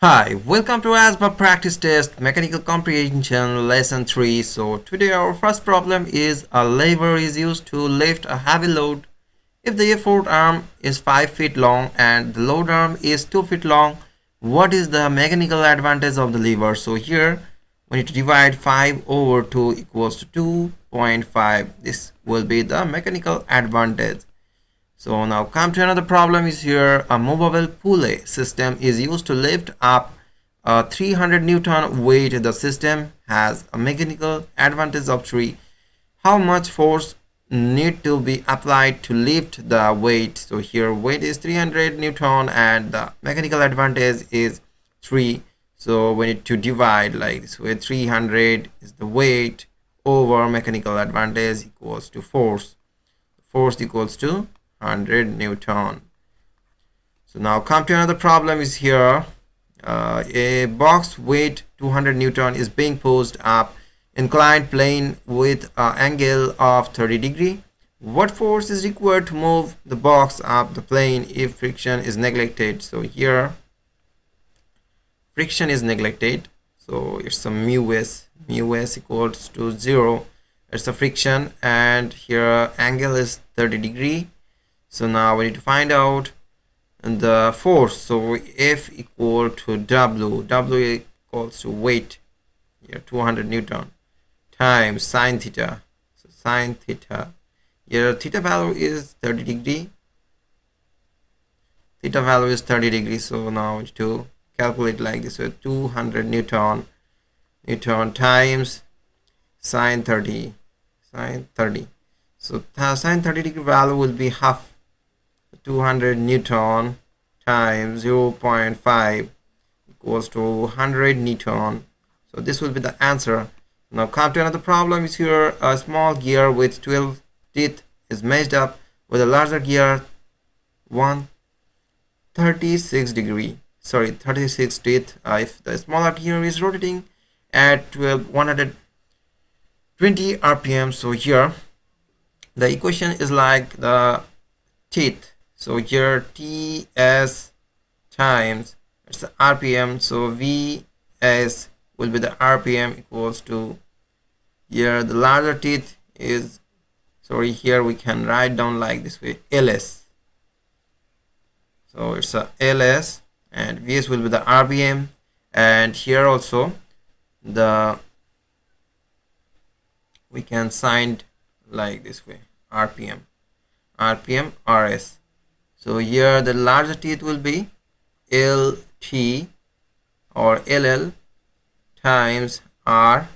Hi, welcome to ASVAB practice test Mechanical Comprehension lesson 3. So today our first problem is a lever is used to lift a heavy load. If the effort arm is 5 feet long and the load arm is 2 feet long, what is the mechanical advantage of the lever? So here we need to divide 5 over 2 equals to 2.5. This will be the mechanical advantage. So now come to another problem is here. A movable pulley system is used to lift up a 300 Newton weight. The system has a mechanical advantage of 3. How much force need to be applied to lift the weight? So here weight is 300 Newton and the mechanical advantage is 3. So we need to divide like this way. 300 is the weight over mechanical advantage equals to force. Force equals to 100 Newton. So now come to another problem is here. A box weight 200 Newton is being pushed up inclined plane with an angle of 30 degree. What force is required to move the box up the plane if friction is neglected? So here friction is neglected, so it's a mu s equals to 0. It's a friction, and here angle is 30 degree. So now we need to find out the force. So F equal to W equals to weight, here 200 Newton, times sine theta. So sine theta, here theta value is 30 degree. Theta value is 30 degrees. So now we need to calculate like this with 200 Newton times sine 30. So sine 30 degree value will be half. 200 Newton times 0.5 equals to 100 Newton. So this will be the answer. Now come to another problem is here. A small gear with 12 teeth is matched up with a larger gear 36 teeth. If the smaller gear is rotating at 120 rpm. So here the equation is like the teeth. So here TS times it's the RPM. So VS will be the RPM equals to, here the larger teeth is, here we can write down like this way, LS. So it's a LS and VS will be the RPM, and here also we can sign like this way, RPM RS. So here the larger teeth will be LT or LL times RT.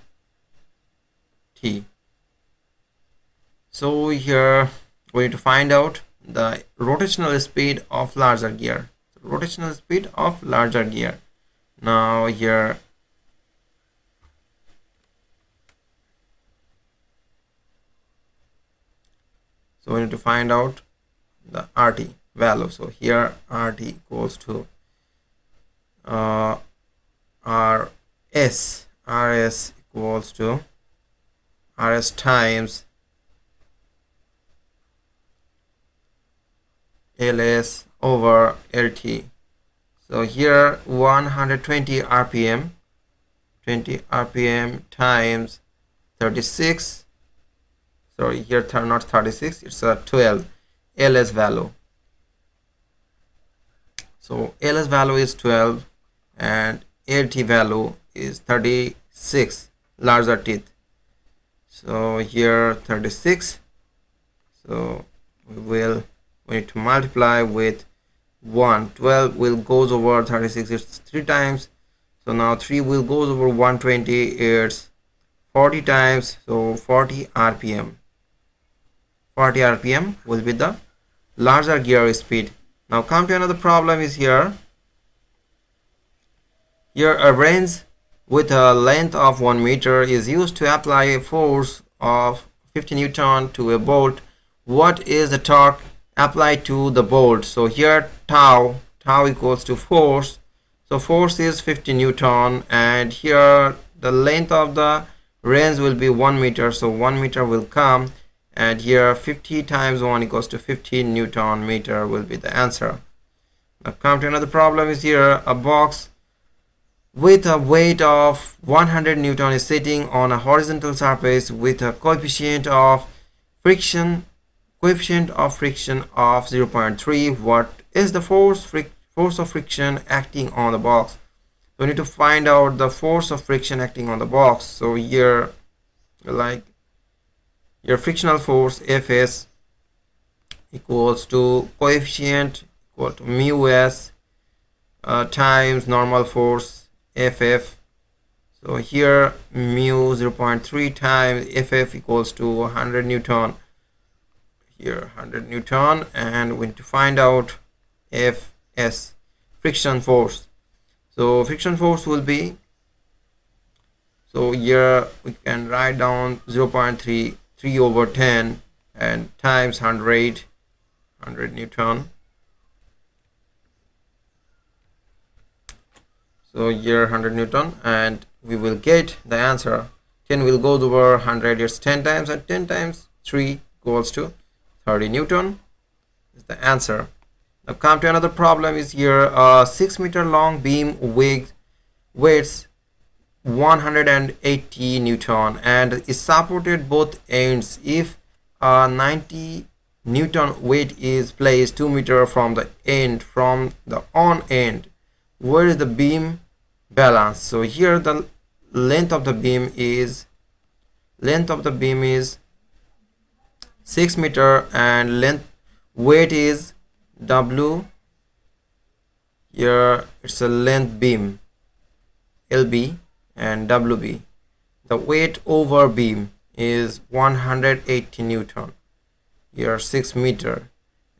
So here we need to find out the rotational speed of larger gear. Rotational speed of larger gear. Now here so we need to find out the RT value. So here RT equals to RS equals to RS times LS over LT. So here 120 rpm, 20 rpm times 36. Sorry, here not 36, it's a 12 LS value. So LS value is 12 and LT value is 36, larger teeth. So here 36. So we need to multiply with 1. 12 will goes over 36, it's 3 times. So now 3 will goes over 120, it's 40 times. So 40 rpm. 40 rpm will be the larger gear speed. Now come to another problem is here. Here a wrench with a length of 1 meter is used to apply a force of 50 Newton to a bolt. What is the torque applied to the bolt? So here tau equals to force. So force is 50 Newton, and here the length of the wrench will be 1 meter. So 1 meter will come, and here 50 times 1 equals to 15 Newton meter will be the answer. Now come to another problem is here. A box with a weight of 100 Newton is sitting on a horizontal surface with a friction coefficient of friction of 0.3. What is the force of friction acting on the box? So we need to find out the force of friction acting on the box. So here, like, your frictional force Fs equals to coefficient equal to mu s times normal force Ff. So here mu 0.3 times Ff equals to 100 Newton. Here 100 Newton, and we need to find out Fs, friction force. So friction force will be, so here we can write down 0.3 over 10 and times 100 Newton. So here 100 Newton, and we will get the answer. 10 will go over 100, it's 10 times, and 10 times 3 equals to 30 Newton is the answer. Now come to another problem. Is here a 6 meter long beam weighs 180 Newton and is supported both ends. If a 90 Newton weight is placed 2 meter from the on end, where is the beam balance? So here the length of the beam is 6 meter and weight is W. Here it's a length beam LB and WB. The weight over beam is 180 Newton. Here 6 meter,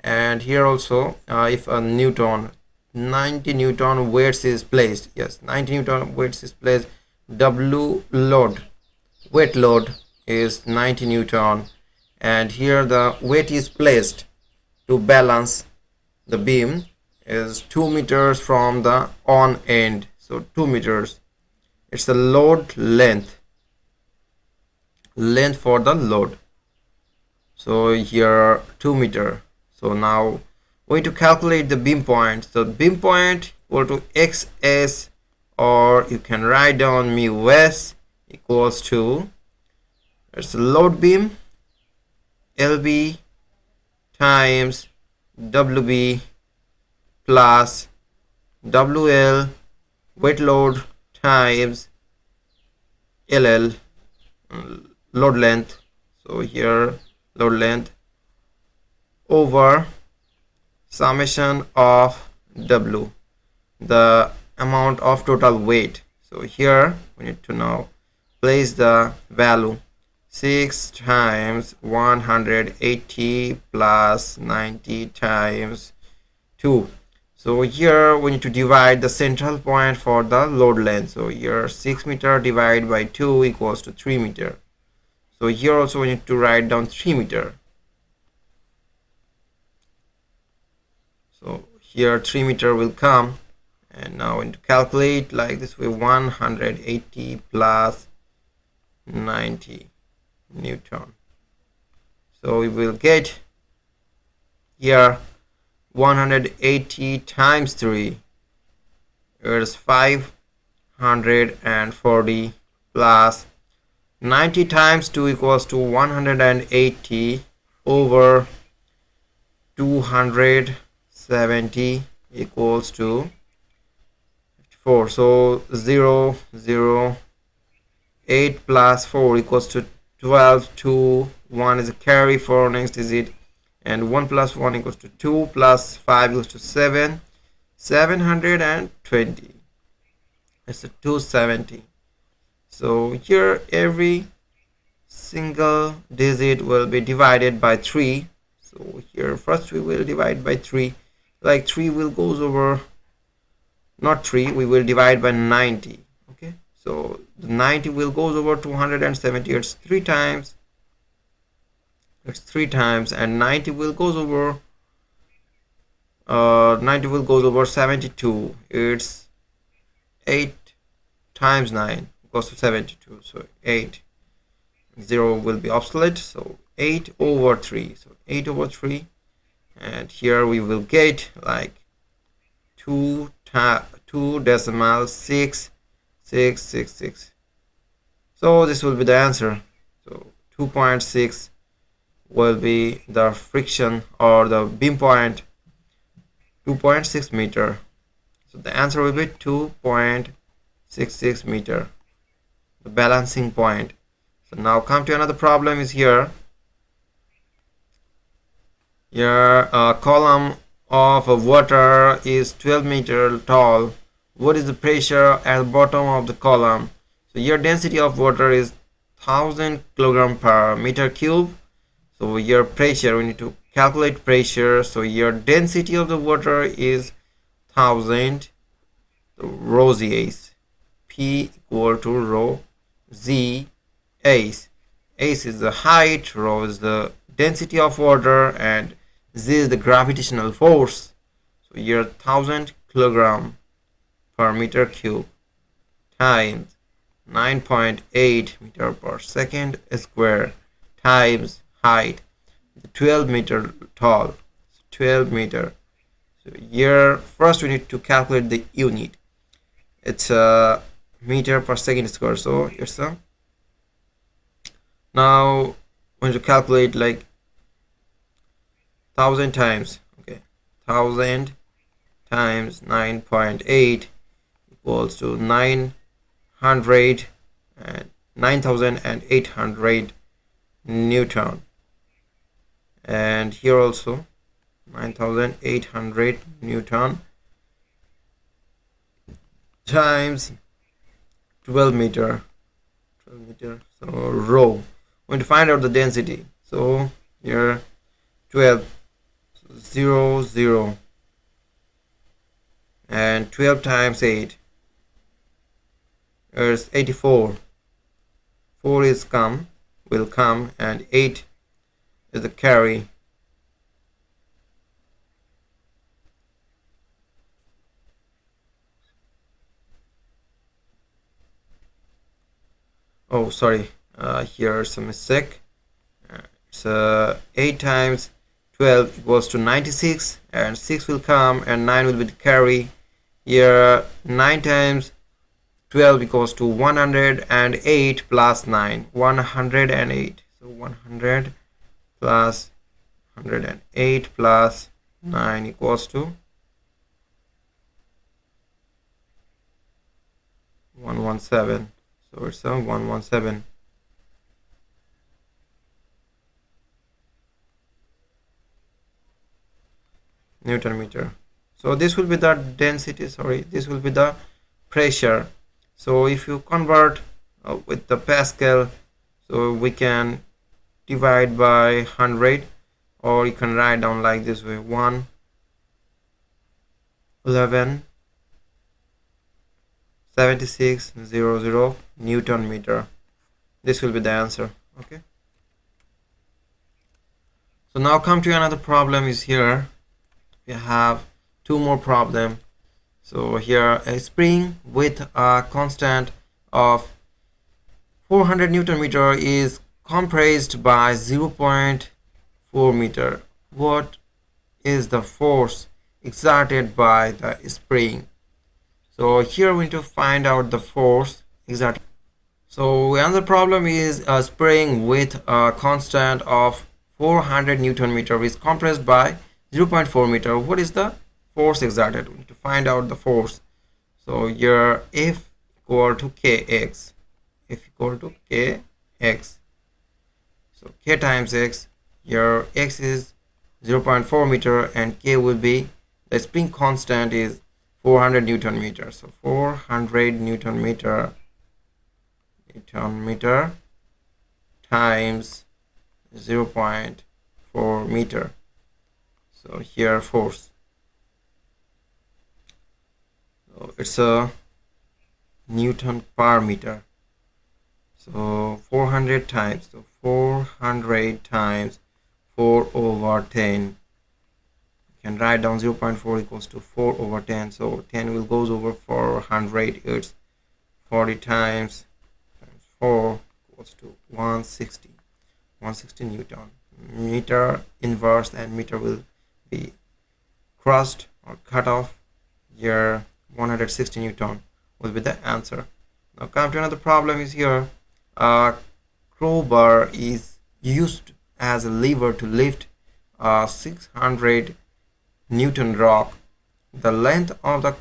and here also if a 90 Newton weights is placed, yes, 90 Newton weights is placed, weight load is 90 Newton, and here the weight is placed to balance the beam is 2 meters from the on end. So 2 meters, it's the load length for the load. So here 2 meter. So now we need to calculate the beam point. So beam point equal to xs, or you can write down mu s equals to, it's a load beam LB times WB plus WL weight load times LL load length. So here load length over summation of W, the amount of total weight. So here we need to now place the value 6 times 180 plus 90 times 2. So here we need to divide the central point for the load length. So here 6 meter divided by 2 equals to 3 meter. So here also we need to write down 3 meter. So here 3 meter will come, and now we need to calculate like this way: 180 plus 90 Newton. So we will get here 180 times 3 is 540 plus 90 times 2 equals to 180 over 270 equals to 4. So 8 plus 4 equals to 12. 2, 1 is a carry for next digit, and 1 plus 1 equals to 2 plus 5 equals to 7. 720. It's a 270. So here every single digit will be divided by 3. So here first we will divide by 3. Like 3 will goes over, not 3, we will divide by 90. Okay, so the 90 will goes over 270. It's 3 times. It's 3 times, and 90 will goes over 72. It's 8 times 9 equals to 72. So 8, 0 will be obsolete. So 8 over 3. So 8 over 3, and here we will get like 2 decimal 6 666. So this will be the answer. So 2.6 will be the friction or the beam point, 2.6 meter. So the answer will be 2.66 meter, the balancing point. So now come to another problem is here. Here a column of water is 12 meter tall. What is the pressure at the bottom of the column? So your density of water is 1000 kilogram per meter cube. So your pressure, we need to calculate pressure. So your density of the water is 1000 rho Z's. P equal to rho Z A's. A's is the height, rho is the density of water, and Z is the gravitational force. So your 1000 kilogram per meter cube times 9.8 meter per second square times height, 12 meter tall, 12 meter. So here first we need to calculate the unit. It's a meter per second square, so here's a, now we need to calculate like 1000 times, okay, 1000 times 9.8 equals to 9,800 Newton, and here also 9,800 Newton times 12 meter, so rho. We need to find out the density. So here 12, 0 0, and 12 times 8 is 84. 4 is will come, and 8 is the carry. Oh, sorry, here's a mistake. It's 8 times 12 equals to 96, and 6 will come, and 9 will be the carry. Here 9 times 12 equals to 108 plus 9, 108. So 100 plus 108 plus 9 equals to 117. So it's a 117 Newton meter. So this will be the density, sorry, this will be the pressure. So if you convert with the Pascal, so we can divide by 100, or you can write down like this way: 111.7600 Newton meter. This will be the answer. Okay, so now come to another problem is here. We have two more problem. So here a spring with a constant of 400 Newton meter is compressed by 0.4 meter. What is the force exerted by the spring? So here we need to find out the force exerted. So another problem is a spring with a constant of 400 Newton meter is compressed by 0.4 meter. What is the force exerted? We need to find out the force. So here F equal to Kx. F equal to Kx. So K times X. Here X is 0.4 meter and K will be, the spring constant is 400 Newton meter. So 400 Newton meter times 0.4 meter. So here force. So it's a Newton per meter. So 400 times, so 400 times 4/10. You can write down 0.4 equals to 4/10. So 10 will goes over 400. It's 40 times 4 equals to 160. 160 Newton. Meter inverse and meter will be crossed or cut off. Here 160 Newton will be the answer. Now come to another problem is here. A crowbar is used as a lever to lift a 600 Newton rock. The length of the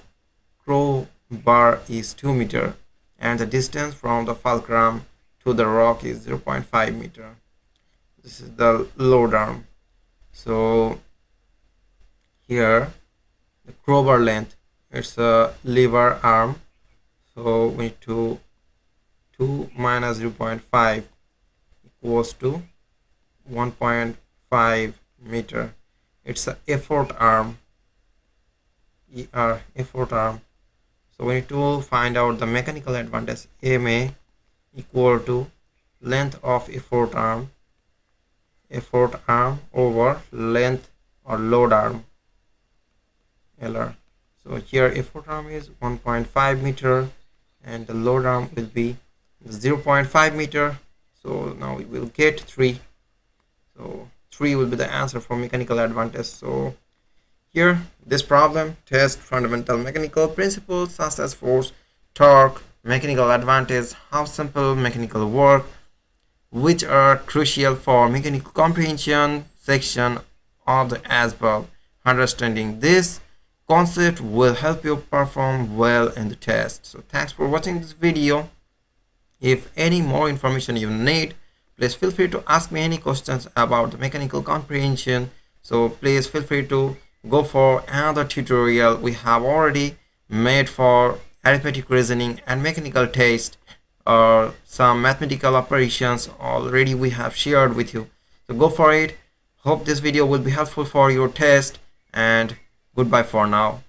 crowbar is 2 meter and the distance from the fulcrum to the rock is 0.5 meter. This is the load arm. So here the crowbar length, it's a lever arm, so we need to 2 minus 0.5 equals to 1.5 meter. It's a effort arm, effort arm. So we need to find out the mechanical advantage. MA equal to length of effort arm over length or load arm, LR. So here effort arm is 1.5 meter and the load arm will be 0.5 meter. So now we will get 3. So 3 will be the answer for mechanical advantage. So here this problem tests fundamental mechanical principles such as force, torque, mechanical advantage, how simple mechanical work, which are crucial for mechanical comprehension section of the ASVAB. Understanding this concept will help you perform well in the test. So thanks for watching this video. If any more information you need, please feel free to ask me any questions about the mechanical comprehension. So please feel free to go for another tutorial we have already made for arithmetic reasoning and mechanical test, or some mathematical operations already we have shared with you. So go for it. Hope this video will be helpful for your test, and goodbye for now.